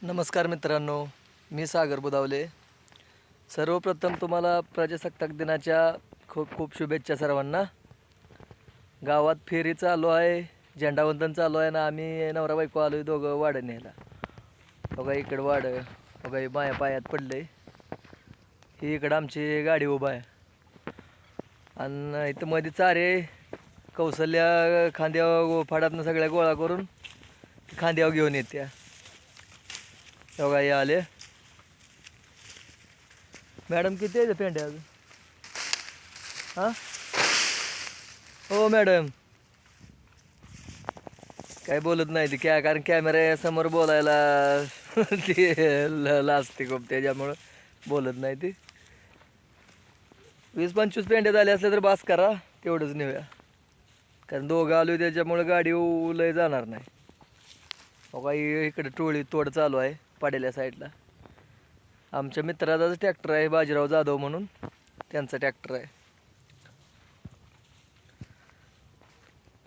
नमस्कार मित्रांनो, मी सागर बुदावले. सर्वप्रथम तुम्हाला प्रजासत्ताक दिनाच्या खूप खूप शुभेच्छा सर्वांना. गावात फेरी चालू आहे, झेंडावंदन चालू आहे ना. आम्ही नवरा बायको आलो आहे दोघं वाढं न्यायला. बघा इकडं वाढं, बघा हे बाया पायात पडलं आहे. ही इकडं आमची गाडी उभा आहे आणि इथं मध्ये चारे कौशल्या खांद्यावर फाडातनं सगळ्या गोळा करून खांद्यावर घेऊन येत्या. बघा हे आले. मॅडम किती आहे पेंड्या अजून? हां हो मॅडम, काय बोलत नाही ती काय, कारण कॅमेऱ्यासमोर बोलायला ती लाजते खूप, त्याच्यामुळं बोलत नाही ती. 20-25 पेंड्या झाल्या असल्या तर बास करा, तेवढंच नेऊया, कारण दोघं आलो त्याच्यामुळं गाडी लय जाणार नाही. बघा इकडे टोळी तोड चालू आहे पाडेल्या साईडला. आमच्या मित्राचाच ट्रॅक्टर आहे, बाजीराव जाधव म्हणून, त्यांचा ट्रॅक्टर आहे.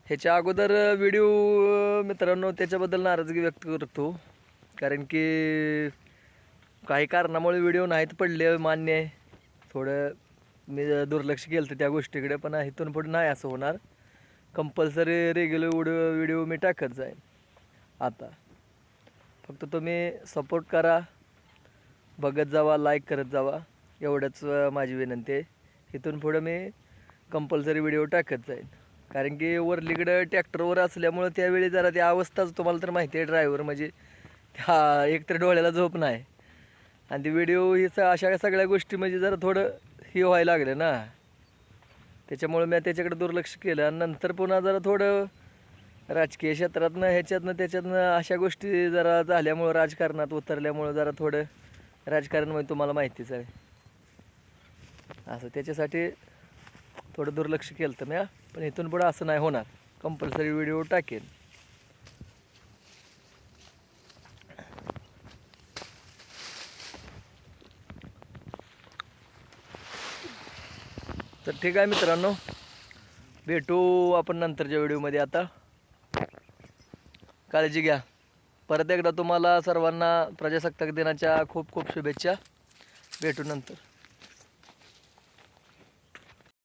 ह्याच्या अगोदर व्हिडिओ मित्रांनो त्याच्याबद्दल नाराजगी व्यक्त करतो, कारण की काही कारणामुळे व्हिडिओ नाहीत पडले, मान्य आहे. थोडं मी दुर्लक्ष केलं तर त्या गोष्टीकडे, पण इथून पुढे नाही असं होणार. कंपल्सरी रेग्युलर व्हिडिओ मी टाकत जाईन. आता फक्त तुम्ही सपोर्ट करा, बघत जावा, लाईक करत जावा, एवढंच माझी विनंती आहे. इथून पुढं मी कंपल्सरी व्हिडिओ टाकत जाईन, कारण की वरलीकडं ट्रॅक्टरवर असल्यामुळं त्यावेळी जरा ती अवस्थाच तुम्हाला तर माहिती आहे. ड्रायव्हर म्हणजे त्या एकतर डोळ्याला झोप नाही, आणि ती व्हिडिओ ही अशा सगळ्या गोष्टी म्हणजे जरा थोडं हे व्हायला लागलं ना, त्याच्यामुळं मी त्याच्याकडे दुर्लक्ष केलं. आणि नंतर पुन्हा जरा थोडं राजकीय क्षेत्रातनं ह्याच्यातनं त्याच्यातनं अशा गोष्टी जरा झाल्यामुळं, राजकारणात उतरल्यामुळं जरा थोडं राजकारण म्हणजे तुम्हाला माहितीच आहे असं, त्याच्यासाठी थोडं दुर्लक्ष केलं तर मी. पण इथून पुढं असं नाही होणार, कंपल्सरी व्हिडिओ टाकेन. तर ठीक आहे मित्रांनो, भेटू आपण नंतरच्या व्हिडिओमध्ये. आता काळजी घ्या. परत एकदा तुम्हाला सर्वांना प्रजासत्ताक दिनाच्या खूप खूप शुभेच्छा. भेटू नंतर.